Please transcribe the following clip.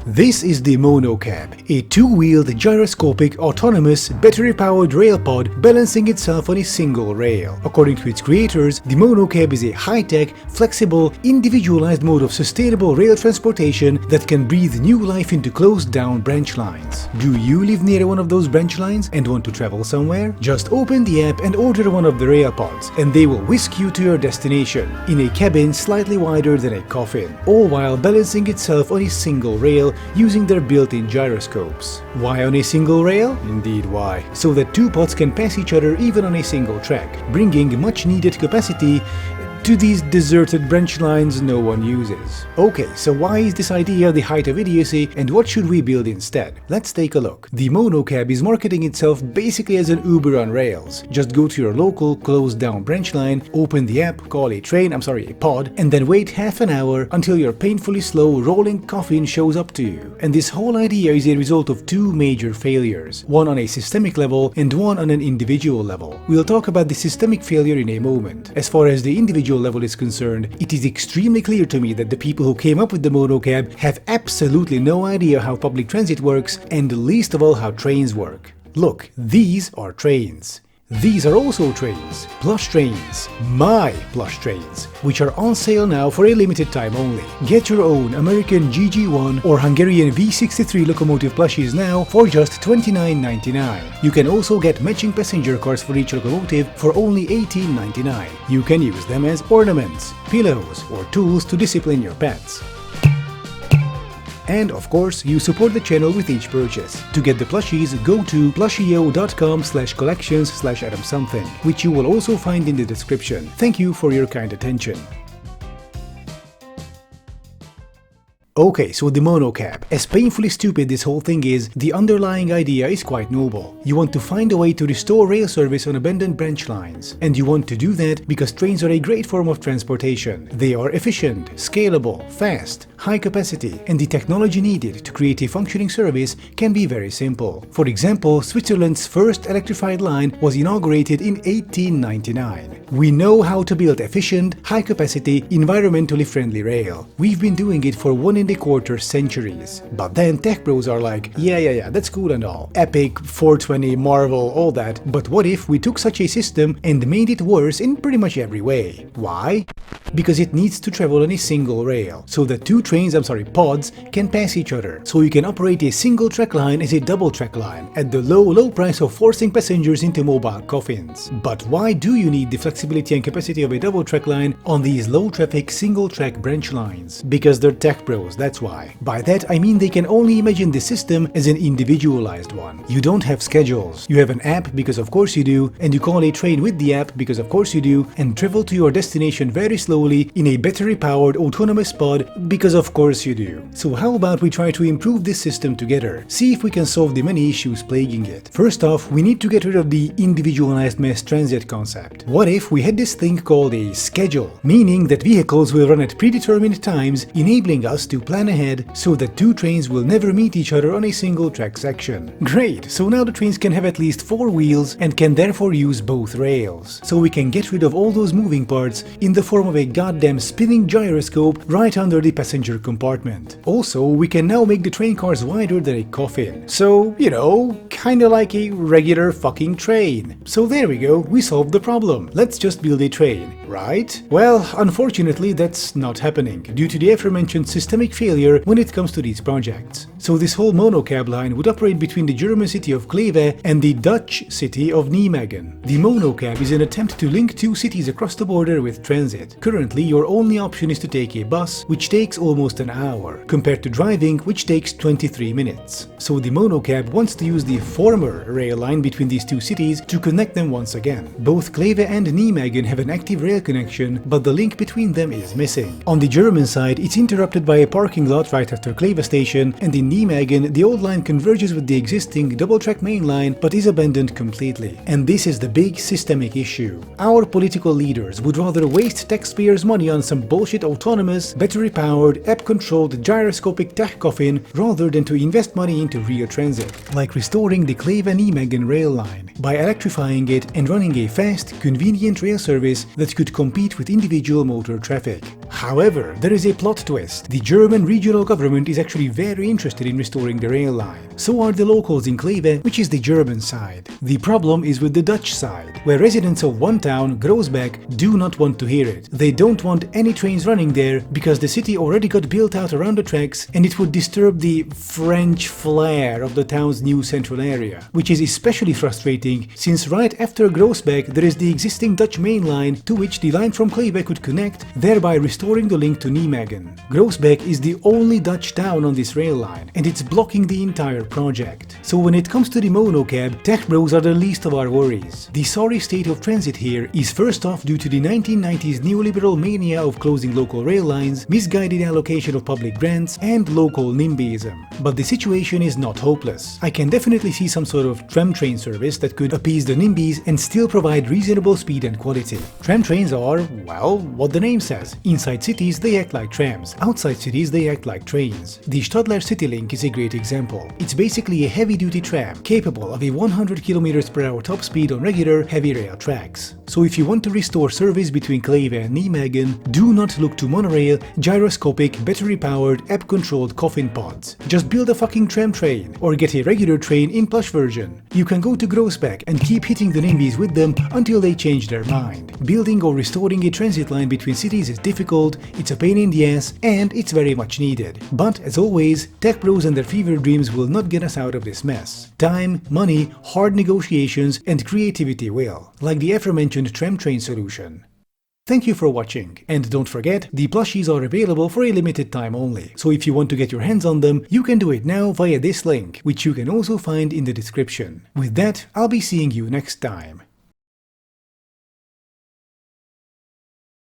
This is the Monocab, a two-wheeled, gyroscopic, autonomous, battery-powered rail pod balancing itself on a single rail. According to its creators, the Monocab is a high-tech, flexible, individualized mode of sustainable rail transportation that can breathe new life into closed-down branch lines. Do you live near one of those branch lines and want to travel somewhere? Just open the app and order one of the rail pods, and they will whisk you to your destination, in a cabin slightly wider than a coffin, all while balancing itself on a single rail using their built-in gyroscopes. Why on a single rail? Indeed why. So that two pods can pass each other even on a single track, bringing much-needed capacity to these deserted branch lines no one uses. Okay, so why is this idea the height of idiocy and what should we build instead? Let's take a look. The Monocab is marketing itself basically as an Uber on rails. Just go to your local closed down branch line, open the app, call a pod, and then wait half an hour until your painfully slow rolling coffin shows up to you. And this whole idea is a result of two major failures, one on a systemic level and one on an individual level. We'll talk about the systemic failure in a moment. As far as the individual level is concerned, it is extremely clear to me that the people who came up with the Monocab have absolutely no idea how public transit works and least of all how trains work. Look, these are trains. These are also trains, plush trains, my plush trains, which are on sale now for a limited time only. Get your own American GG1 or Hungarian V63 locomotive plushies now for just $29.99. You can also get matching passenger cars for each locomotive for only $18.99. You can use them as ornaments, pillows, or tools to discipline your pets. And of course, you support the channel with each purchase. To get the plushies, go to plushio.com/collections/AdamSomething, which you will also find in the description. Thank you for your kind attention. Okay, so the Monocab. As painfully stupid this whole thing is, the underlying idea is quite noble. You want to find a way to restore rail service on abandoned branch lines. And you want to do that because trains are a great form of transportation. They are efficient, scalable, fast, high capacity, and the technology needed to create a functioning service can be very simple. For example, Switzerland's first electrified line was inaugurated in 1899. We know how to build efficient, high-capacity, environmentally friendly rail. We've been doing it for 1.25 centuries. But then tech bros are like, yeah, that's cool and all. Epic, 420, Marvel, all that. But what if we took such a system and made it worse in pretty much every way? Why? Because it needs to travel on a single rail, so that two pods can pass each other. So you can operate a single track line as a double track line, at the low price of forcing passengers into mobile coffins. But why do you need the flexibility and capacity of a double track line on these low traffic single track branch lines? Because they're tech bros, that's why. By that I mean they can only imagine the system as an individualized one. You don't have schedules. You have an app because of course you do, and you call a train with the app because of course you do, and travel to your destination very slowly in a battery-powered autonomous pod because of course you do. So how about we try to improve this system together? See if we can solve the many issues plaguing it. First off, we need to get rid of the individualized mass transit concept. What if we had this thing called a schedule, meaning that vehicles will run at predetermined times, enabling us to plan ahead so that two trains will never meet each other on a single track section. Great, so now the trains can have at least 4 wheels and can therefore use both rails. So we can get rid of all those moving parts in the form of a goddamn spinning gyroscope right under the passenger compartment. Also, we can now make the train cars wider than a coffin. So, you know, kinda like a regular fucking train. So there we go, we solved the problem. Let's just build a train, right? Well, unfortunately that's not happening, due to the aforementioned systemic failure when it comes to these projects. So this whole Monocab line would operate between the German city of Kleve and the Dutch city of Nijmegen. The Monocab is an attempt to link two cities across the border with transit. Currently, your only option is to take a bus, which takes almost an hour, compared to driving, which takes 23 minutes. So the Monocab wants to use the former rail line between these two cities to connect them once again. Both Kleve and Nijmegen have an active rail connection, but the link between them is missing. On the German side, it's interrupted by a parking lot right after Kleve station, and in Nijmegen, the old line converges with the existing double-track main line, but is abandoned completely. And this is the big systemic issue. Our political leaders would rather waste taxpayers' money on some bullshit autonomous, battery-powered, app-controlled, gyroscopic tech coffin rather than to invest money into real transit, like restoring the Kleve-Nijmegen rail line, by electrifying it and running a fast, convenient rail service that could compete with individual motor traffic. However, there is a plot twist. The German regional government is actually very interested in restoring the rail line. So are the locals in Kleve, which is the German side. The problem is with the Dutch side, where residents of one town, Groesbeck, do not want to hear it. They don't want any trains running there because the city already got built out around the tracks and it would disturb the French flair of the town's new central area, which is especially frustrating since right after Groesbeck there is the existing Dutch main line to which the line from Kleve could connect, thereby restoring the link to Nijmegen. Groesbeck is the only Dutch town on this rail line and it's blocking the entire project. So when it comes to the Monocab, tech bros are the least of our worries. The sorry state of transit here is first off due to the 1990s neoliberal mania of closing local rail lines, misguided allocation of public grants, and local NIMBYism. But the situation is not hopeless. I can definitely see some sort of tram-train service that could appease the NIMBYs and still provide reasonable speed and quality. Tram trains are, well, what the name says. Inside cities they act like trams, outside cities they act like trains. The Stadler Citylink is a great example. It's basically a heavy-duty tram, capable of a 100 km/h top speed on regular, heavy rail tracks. So if you want to restore service between Kleve and Nijmegen, do not look to monorail, gyroscopic, battery-powered, app-controlled coffin pods. Just build a fucking tram train, or get a regular train in plush version. You can go to Groesbeck and keep hitting the NIMBYs with them until they change their mind. Building or restoring a transit line between cities is difficult, it's a pain in the ass, and it's very much needed. But as always, tech bros and their fever dreams will not get us out of this mess. Time, money, hard negotiations, and creativity will, like the aforementioned tram-train solution. Thank you for watching, and don't forget, the plushies are available for a limited time only, so if you want to get your hands on them, you can do it now via this link, which you can also find in the description. With that, I'll be seeing you next time.